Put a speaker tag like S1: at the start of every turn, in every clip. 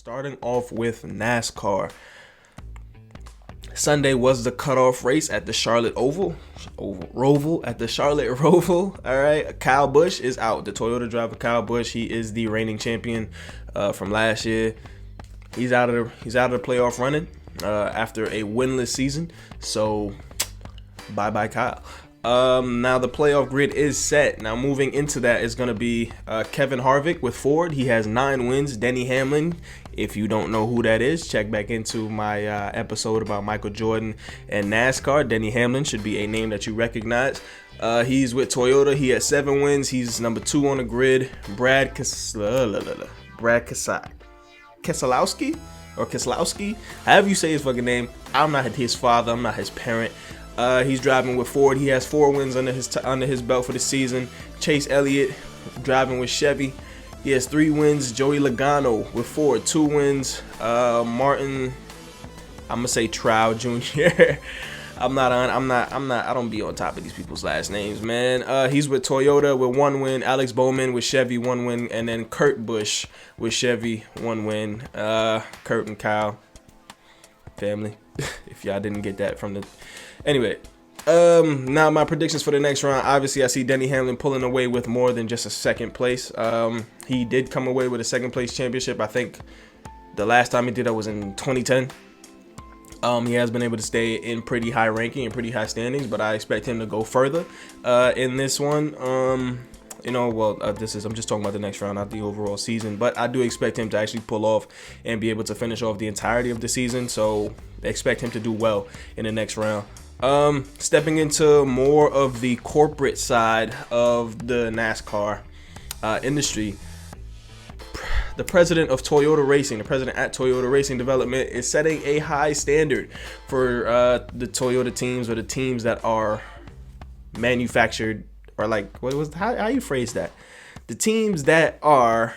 S1: Starting off with NASCAR. Sunday was the cutoff race at the Charlotte Roval at the Charlotte Roval. All right, Kyle Busch is out. The Toyota driver Kyle Busch, he is the reigning champion from last year. He's out of the playoff running after a winless season. So bye Kyle. Now the playoff grid is set. Now moving into that is going to be Kevin Harvick with Ford. He has 9 wins. Denny Hamlin, if you don't know who that is, check back into my episode about Michael Jordan and NASCAR. Denny Hamlin should be a name that you recognize. He's with Toyota. He has 7 wins. He's number 2 on the grid. Brad Keselowski, however you say his fucking name. I'm not his father. I'm not his parent. He's driving with Ford. He has 4 wins under his belt for the season. Chase Elliott driving with Chevy. He has 3 wins. Joey Logano with Ford, 2 wins. Martin, I'm gonna say Trout Jr. I don't be on top of these people's last names, man. He's with Toyota with 1 win. Alex Bowman with Chevy, 1 win, and then Kurt Busch with Chevy, 1 win. Kurt and Kyle, family. If y'all didn't get that from the, anyway. Now my predictions for the next round. Obviously, I see Denny Hamlin pulling away with more than just a second place. He did come away with a second place championship. I think the last time he did that was in 2010. He has been able to stay in pretty high ranking and pretty high standings, but I expect him to go further in this one. I'm just talking about the next round, not the overall season, but I do expect him to actually pull off and be able to finish off the entirety of the season. So expect him to do well in the next round. Stepping into more of the corporate side of the NASCAR industry, the president of Toyota Racing, the president at Toyota Racing Development, is setting a high standard for the Toyota teams, or the teams that are manufactured, or like, how you phrase that? The teams that are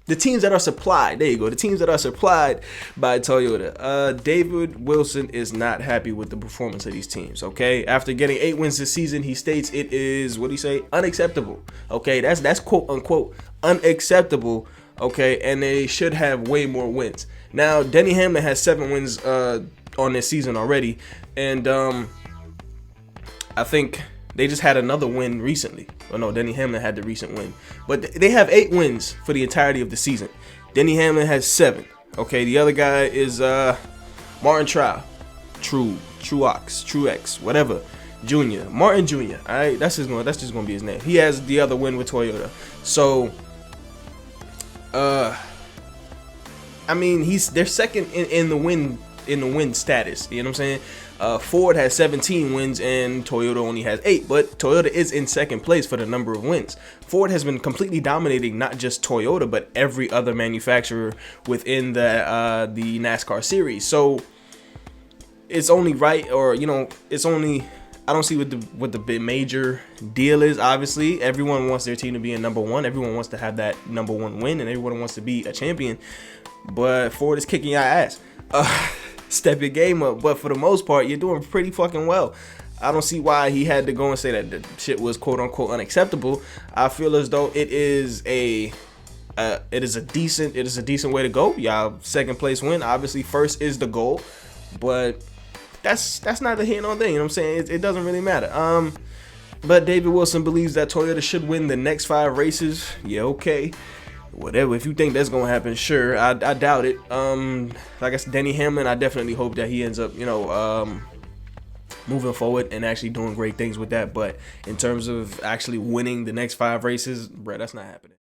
S1: the teams that are supplied. There you go. The teams that are supplied by Toyota. David Wilson is not happy with the performance of these teams. Okay, after getting 8 wins this season, he states it is, what do you say, unacceptable. Okay, that's quote unquote unacceptable. Okay, and they should have way more wins. Now, Denny Hamlin has 7 wins on this season already, and I think they just had another win recently. Oh no, Denny Hamlin had the recent win. But they have 8 wins for the entirety of the season. Denny Hamlin has 7. Okay, the other guy is Martin Truex, whatever, Jr. Martin Jr. All right, that's just gonna be his name. He has the other win with Toyota. So, I mean, they're second in the win status. You know what I'm saying? Ford has 17 wins and Toyota only has 8, but Toyota is in second place for the number of wins. Ford has been completely dominating not just Toyota, but every other manufacturer within the NASCAR series. So it's only right, or it's only, I don't see what the big major deal is. Obviously, everyone wants their team to be in number 1. Everyone wants to have that number 1 win, and everyone wants to be a champion. But Ford is kicking your ass. Step your game up, but for the most part, you're doing pretty fucking well. I don't see why he had to go and say that the shit was quote unquote unacceptable. I feel as though it is a decent way to go. Y'all second place win. Obviously, first is the goal, but that's not the here nor there. You know what I'm saying? It doesn't really matter. But David Wilson believes that Toyota should win the next 5 races. Yeah, okay. Whatever, if you think that's gonna happen, sure. I doubt it. Like I said, Denny Hamlin, I definitely hope that he ends up, moving forward and actually doing great things with that. But in terms of actually winning the next 5 races, bruh, that's not happening.